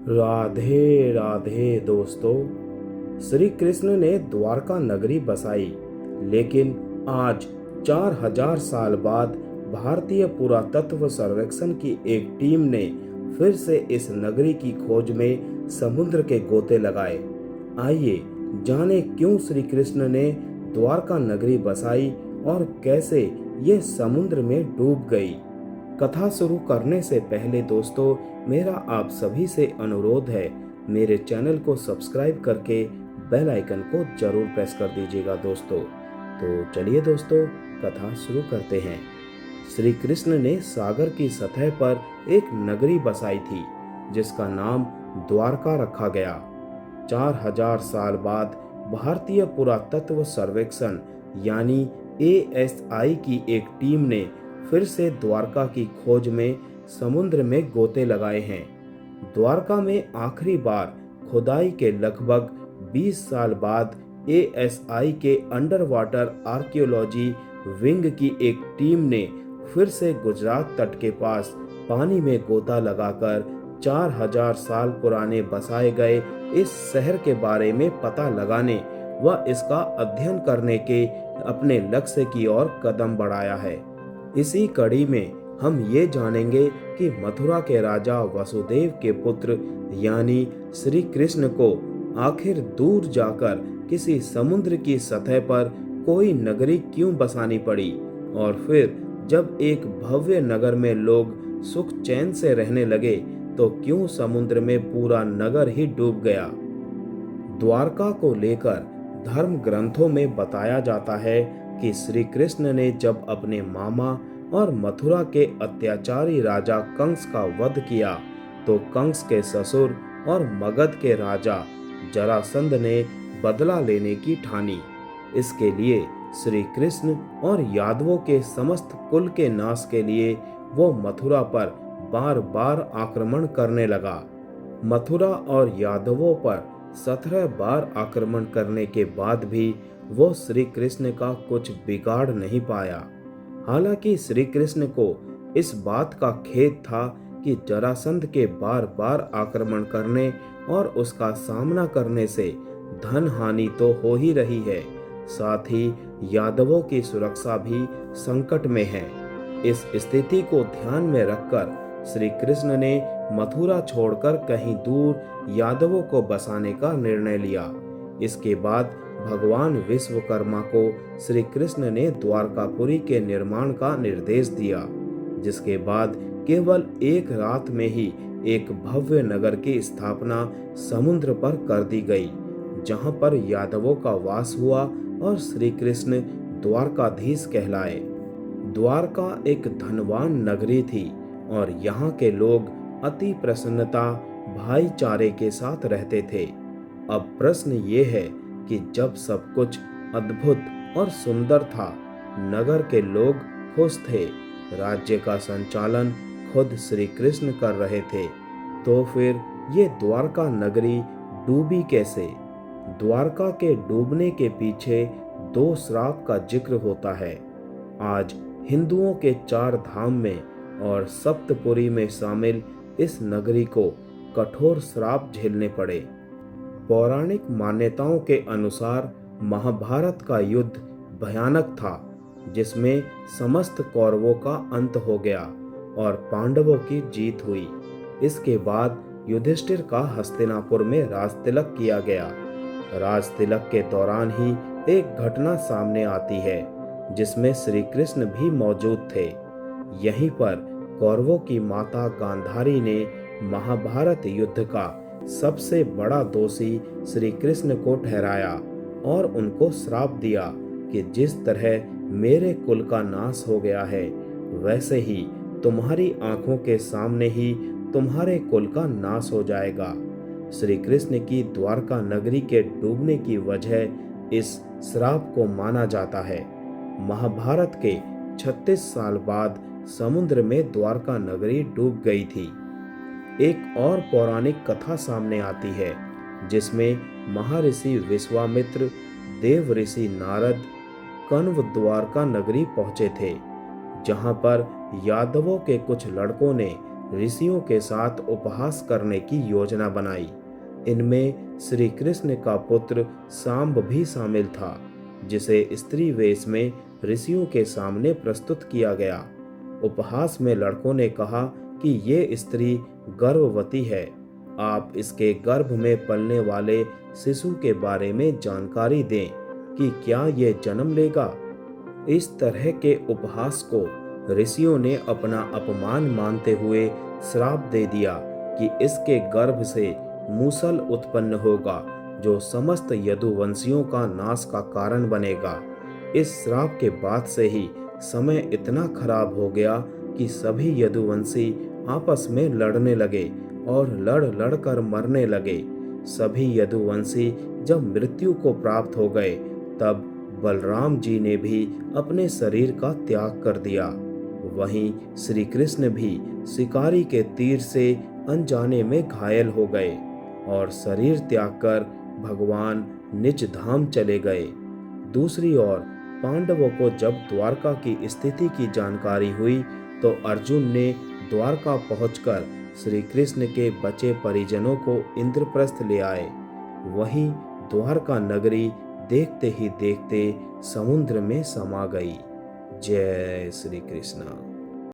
राधे राधे दोस्तों। श्री कृष्ण ने द्वारका नगरी बसाई, लेकिन आज 4000 साल बाद भारतीय पुरातत्व सर्वेक्षण की एक टीम ने फिर से इस नगरी की खोज में समुद्र के गोते लगाए। आइए जाने क्यों श्री कृष्ण ने द्वारका नगरी बसाई और कैसे ये समुद्र में डूब गई। कथा शुरू करने से पहले दोस्तों, मेरा आप सभी से अनुरोध है, मेरे चैनल को सब्सक्राइब करके बेल आइकन को जरूर प्रेस कर दीजिएगा दोस्तों। तो चलिए दोस्तों, कथा शुरू करते हैं। श्री कृष्ण ने सागर की सतह पर एक नगरी बसाई थी जिसका नाम द्वारका रखा गया। 4000 साल बाद भारतीय पुरातत्व सर्वेक्षण यानी ASI की एक टीम ने फिर से द्वारका की खोज में समुद्र में गोते लगाए हैं। द्वारका में आखिरी बार खुदाई के लगभग 20 साल बाद ASI के अंडर वाटर आर्कियोलॉजी विंग की एक टीम ने फिर से गुजरात तट के पास पानी में गोता लगाकर 4000 साल पुराने बसाए गए इस शहर के बारे में पता लगाने व इसका अध्ययन करने के अपने लक्ष्य की ओर कदम बढ़ाया है। इसी कड़ी में हम ये जानेंगे कि मथुरा के राजा वसुदेव के पुत्र यानी श्री कृष्ण को आखिर दूर जाकर किसी समुद्र की सतह पर कोई नगरी क्यों बसानी पड़ी, और फिर जब एक भव्य नगर में लोग सुख चैन से रहने लगे तो क्यों समुद्र में पूरा नगर ही डूब गया। द्वारका को लेकर धर्म ग्रंथों में बताया जाता है कि श्री कृष्ण ने जब अपने मामा और मथुरा के अत्याचारी राजा कंस का वध किया तो कंस के ससुर और मगध के राजा जरासंध ने बदला लेने की ठानी। इसके लिए श्री कृष्ण और यादवों के समस्त कुल के नाश के लिए वो मथुरा पर बार बार आक्रमण करने लगा। मथुरा और यादवों पर 17 बार आक्रमण करने के बाद भी वो श्री कृष्ण का कुछ बिगाड़ नहीं पाया। हालांकि श्री कृष्ण को इस बात का खेद था कि जरासंध के बार बार आक्रमण करने और उसका सामना करने से धन हानि तो हो ही रही है, साथ ही यादवों की सुरक्षा भी संकट में है। इस स्थिति को ध्यान में रखकर श्री कृष्ण ने मथुरा छोड़कर कहीं दूर यादवों को बसाने का निर्णय लिया। इसके बाद भगवान विश्वकर्मा को श्री कृष्ण ने द्वारकापुरी के निर्माण का निर्देश दिया, जिसके बाद केवल एक रात में ही एक भव्य नगर की स्थापना समुद्र पर कर दी गई, जहां पर यादवों का वास हुआ और श्री कृष्ण द्वारकाधीश कहलाए। द्वारका एक धनवान नगरी थी और यहाँ के लोग अति प्रसन्नता भाईचारे के साथ रहते थे। अब प्रश्न ये है कि जब सब कुछ अद्भुत और सुंदर था, नगर के लोग खुश थे, राज्य का संचालन खुद श्री कृष्ण कर रहे थे, तो फिर ये द्वारका नगरी डूबी कैसे। द्वारका के डूबने के पीछे 2 श्राप का जिक्र होता है। आज हिंदुओं के 4 धाम में और सप्तपुरी में शामिल इस नगरी को कठोर श्राप झेलने पड़े। पौराणिक मान्यताओं के अनुसार महाभारत का युद्ध भयानक था, जिसमें समस्त कौरवों का अंत हो गया और पांडवों की जीत हुई। इसके बाद युधिष्ठिर का हस्तिनापुर में राजतिलक किया गया। राजतिलक के दौरान ही एक घटना सामने आती है जिसमें श्री कृष्ण भी मौजूद थे। यहीं पर कौरवों की माता गांधारी ने महाभारत युद्ध का सबसे बड़ा दोषी श्री कृष्ण को ठहराया और उनको श्राप दिया कि जिस तरह मेरे कुल का नाश हो गया है, वैसे ही तुम्हारी आंखों के सामने ही तुम्हारे कुल का नाश हो जाएगा। श्री कृष्ण की द्वारका नगरी के डूबने की वजह इस श्राप को माना जाता है। महाभारत के 36 साल बाद समुद्र में द्वारका नगरी डूब गई थी। एक और पौराणिक कथा सामने आती है जिसमें महर्षि विश्वामित्र, देव ऋषि नारद, कण्व द्वारका नगरी पहुंचे थे, जहां पर यादवों के कुछ लड़कों ने ऋषियों के साथ उपहास करने की योजना बनाई। इनमें श्री कृष्ण का पुत्र सांब भी शामिल था, जिसे स्त्री वेश में ऋषियों के सामने प्रस्तुत किया गया। उपहास में लड़कों ने कहा कि ये स्त्री गर्भवती है, आप इसके गर्भ में पलने वाले शिशु के बारे में जानकारी दें कि क्या ये जन्म लेगा। इस तरह के उपहास को ऋषियों ने अपना अपमान मानते हुए श्राप दे दिया कि इसके गर्भ से मूसल उत्पन्न होगा, जो समस्त यदुवंशियों का नाश का कारण बनेगा। इस श्राप के बाद से ही समय इतना खराब हो गया कि सभी यदुवंशी आपस में लड़ने लगे और लड़ लड़ कर मरने लगे। सभी यदुवंशी जब मृत्यु को प्राप्त हो गए, तब बलराम जी ने भी अपने शरीर का त्याग कर दिया। वहीं श्री कृष्ण भी शिकारी के तीर से अनजाने में घायल हो गए और शरीर त्याग कर भगवान निज धाम चले गए। दूसरी ओर पांडवों को जब द्वारका की स्थिति की जानकारी हुई, तो अर्जुन ने द्वारका पहुंचकर श्री कृष्ण के बचे परिजनों को इंद्रप्रस्थ ले आए। वहीं द्वारका नगरी देखते ही देखते समुद्र में समा गई। जय श्री कृष्ण।